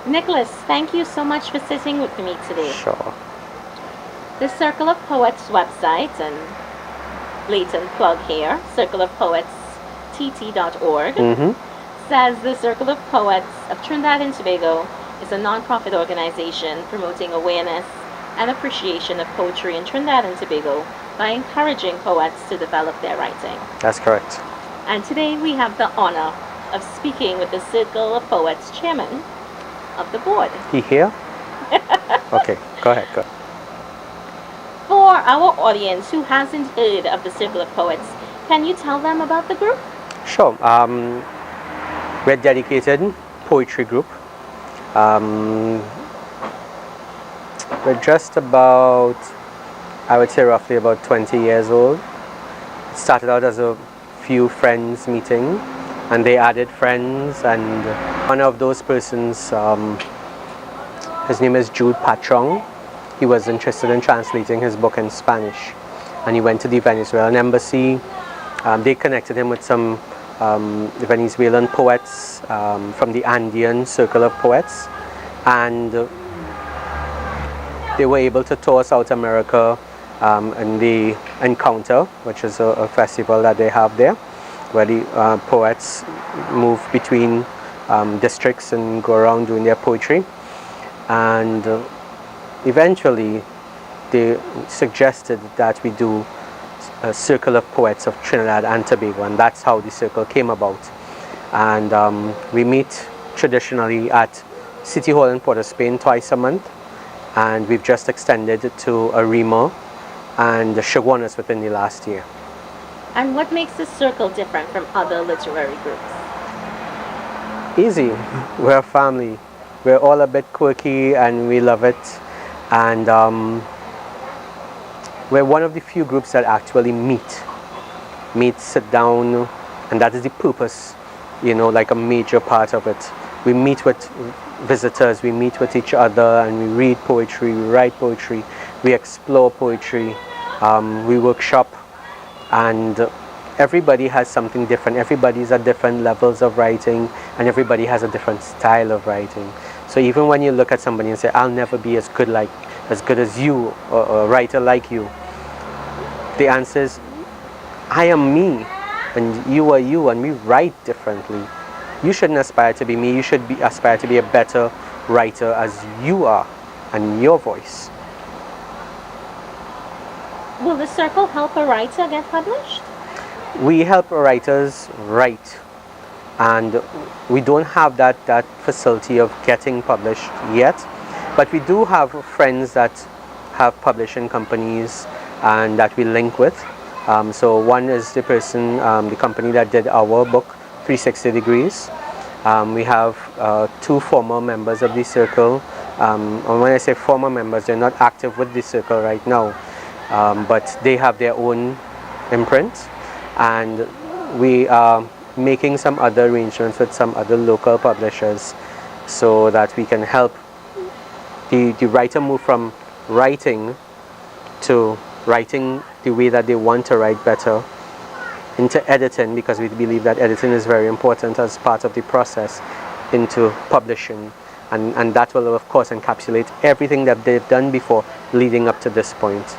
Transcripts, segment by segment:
Nicholas, thank you so much for sitting with me today. Sure. The Circle of Poets website, and blatant plug here, circleofpoets.tt.org, says the Circle of Poets of Trinidad and Tobago is a non-profit organization promoting awareness and appreciation of poetry in Trinidad and Tobago by encouraging poets to develop their writing. That's correct. And today we have the honor of speaking with the Circle of Poets chairman of the board. He here? Okay, go ahead. For our audience who hasn't heard of the Circle of Poets, can you tell them about the group? Sure. We're a dedicated poetry group. We're just about, I would say roughly about 20 years old. It started out as a few friends meeting, and they added friends, and one of those persons, his name is Jude Patrong. He was interested in translating his book in Spanish, and he went to the Venezuelan embassy. They connected him with some Venezuelan poets from the Andean Circle of Poets, and they were able to tour South America in the Encounter, which is a festival that they have there, where the poets move between districts and go around doing their poetry. And eventually they suggested that we do a Circle of Poets of Trinidad and Tobago, and that's how the circle came about. And we meet traditionally at City Hall in Port of Spain twice a month, and we've just extended it to Arima and the Shogunas within the last year. And what makes the circle different from other literary groups? Easy. We're a family. We're all a bit quirky and we love it. And we're one of the few groups that actually meet, sit down, and that is the purpose, like a major part of it. We meet with visitors, we meet with each other, and we read poetry, we write poetry, we explore poetry, we workshop, and everybody has something different. Everybody's at different levels of writing, and everybody has a different style of writing. So even when you look at somebody and say, I'll never be as good as you, or a writer like you, the answer is, I am me, and you are you, and we write differently. You shouldn't aspire to be me, you should aspire to be a better writer as you are, and your voice. Will the circle help a writer get published? We help writers write, and we don't have that facility of getting published yet, but we do have friends that have publishing companies and that we link with. So one is the company that did our book, 360 Degrees. We have two former members of the circle, and when I say former members, they're not active with the circle right now, but they have their own imprint, and we are making some other arrangements with some other local publishers so that we can help the writer move from writing to writing the way that they want to write better, into editing, because we believe that editing is very important as part of the process, into publishing, and that will of course encapsulate everything that they've done before leading up to this point.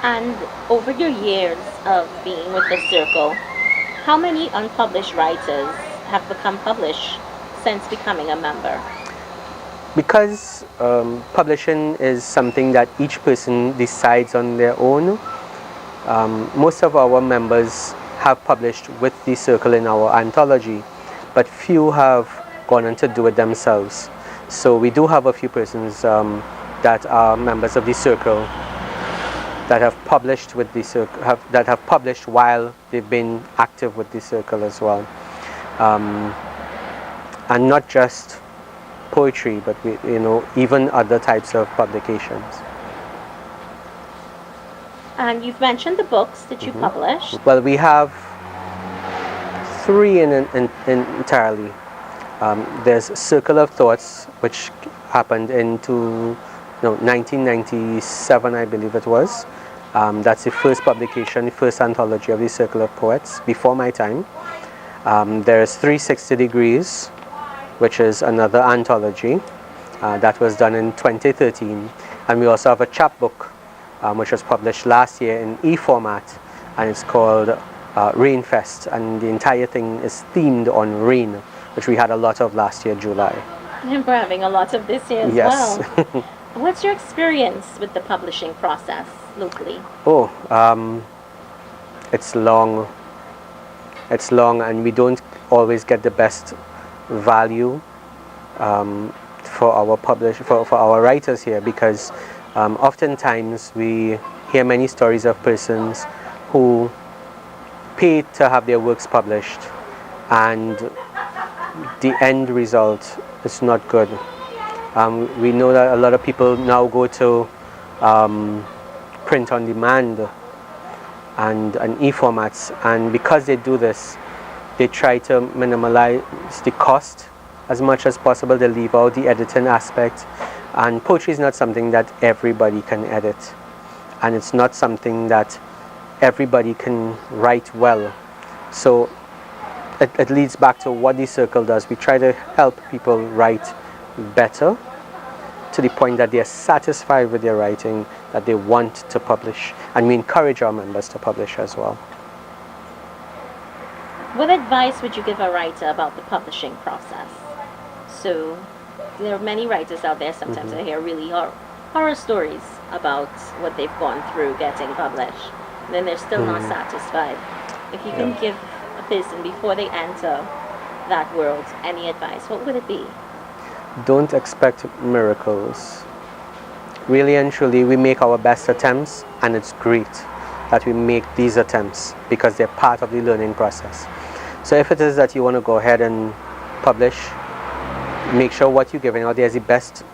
And over your years of being with the circle, how many unpublished writers have become published since becoming a member? Because publishing is something that each person decides on their own, most of our members have published with the circle in our anthology, but few have gone on to do it themselves. So we do have a few persons that are members of the circle that have published with the circle, that have published while they've been active with the circle as well, and not just poetry, but even other types of publications. And you've mentioned the books that you published. Well, we have three entirely. There's Circle of Thoughts, which happened into 1997, I believe it was. That's the first publication, the first anthology of the Circle of Poets, before my time. There's 360 Degrees, which is another anthology that was done in 2013. And we also have a chapbook, which was published last year in e-format, and it's called Rainfest, and the entire thing is themed on rain, which we had a lot of last year, July. And we're having a lot of this year as Yes. well. What's your experience with the publishing process locally? Oh, it's long. It's long, and we don't always get the best value for our writers here, because oftentimes we hear many stories of persons who pay to have their works published, and the end result is not good. We know that a lot of people now go to print on demand and e-formats, and because they do this, they try to minimize the cost as much as possible. They leave out the editing aspect, and poetry is not something that everybody can edit, and it's not something that everybody can write well. So it leads back to what the circle does. We try to help people write better to the point that they are satisfied with their writing, that they want to publish, and we encourage our members to publish as well. What advice would you give a writer about the publishing process? So there are many writers out there, sometimes I hear really horror stories about what they've gone through getting published, and then they're still not satisfied. If you can give a person before they enter that world any advice, what would it be? Don't expect miracles. Really and truly, we make our best attempts, and it's great that we make these attempts because they're part of the learning process. So if it is that you want to go ahead and publish, make sure what you're giving out there is the best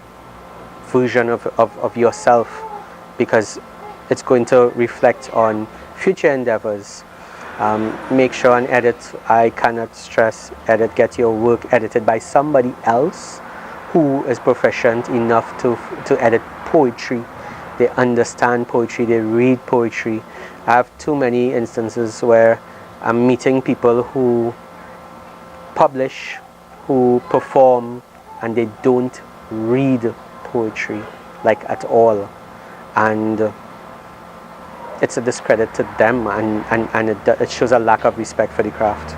version of yourself, because it's going to reflect on future endeavors. Make sure and edit, I cannot stress, get your work edited by somebody else who is proficient enough to edit poetry. They understand poetry, they read poetry. I have too many instances where I'm meeting people who publish, who perform, and they don't read poetry, like at all. And it's a discredit to them, and it shows a lack of respect for the craft.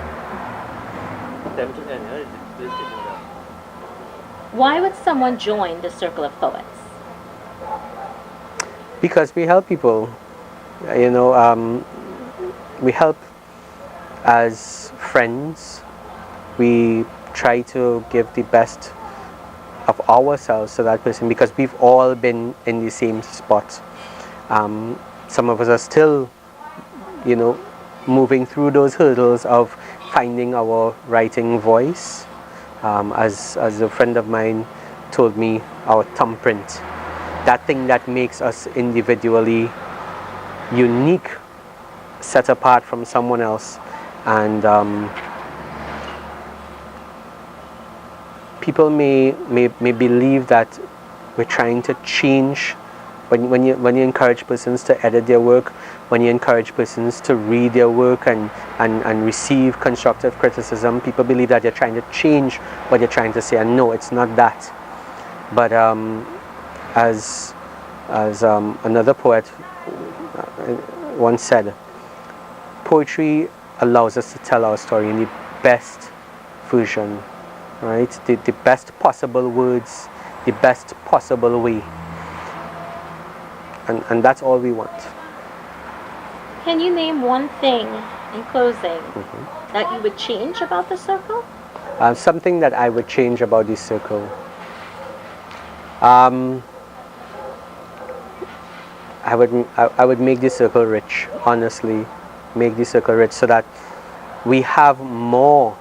Why would someone join the Circle of Poets? Because we help people. We help as friends. We try to give the best of ourselves to that person, because we've all been in the same spot. Some of us are still, moving through those hurdles of finding our writing voice. As a friend of mine told me, our thumbprint, that thing that makes us individually unique, set apart from someone else. And people may believe that we're trying to change. When you encourage persons to edit their work, when you encourage persons to read their work and receive constructive criticism, people believe that you're trying to change what you're trying to say, and no, it's not that. But as another poet once said, poetry allows us to tell our story in the best version, right? The best possible words, the best possible way. And that's all we want. Can you name one thing in closing that you would change about the circle? Something that I would change about this circle. I would make this circle rich, honestly. Make this circle rich so that we have more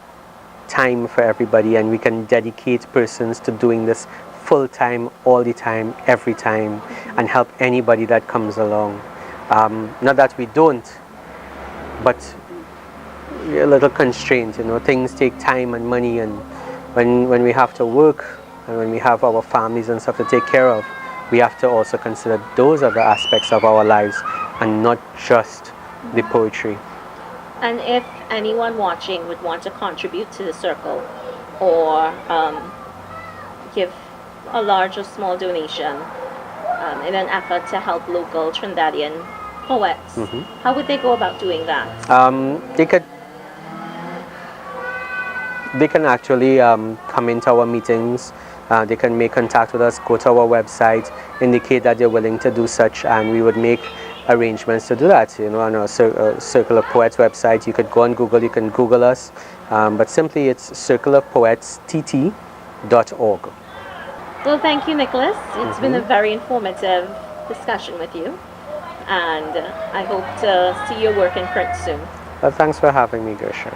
time for everybody, and we can dedicate persons to doing this full time, all the time, every time, and help anybody that comes along. Not that we don't, but we're a little constrained. Things take time and money, and when we have to work and when we have our families and stuff to take care of, we have to also consider those other aspects of our lives and not just the poetry. And if anyone watching would want to contribute to the circle, or give a large or small donation in an effort to help local Trinidadian poets, how would they go about doing that? They can actually come into our meetings. They can make contact with us, go to our website, indicate that they're willing to do such, and we would make arrangements to do that. You know, on our Circle of Poets website, you could go on Google, you can Google us, but simply it's circleofpoetstt.org. Well, thank you, Nicholas. It's been a very informative discussion with you, and I hope to see your work in print soon. Well, thanks for having me, Gersha.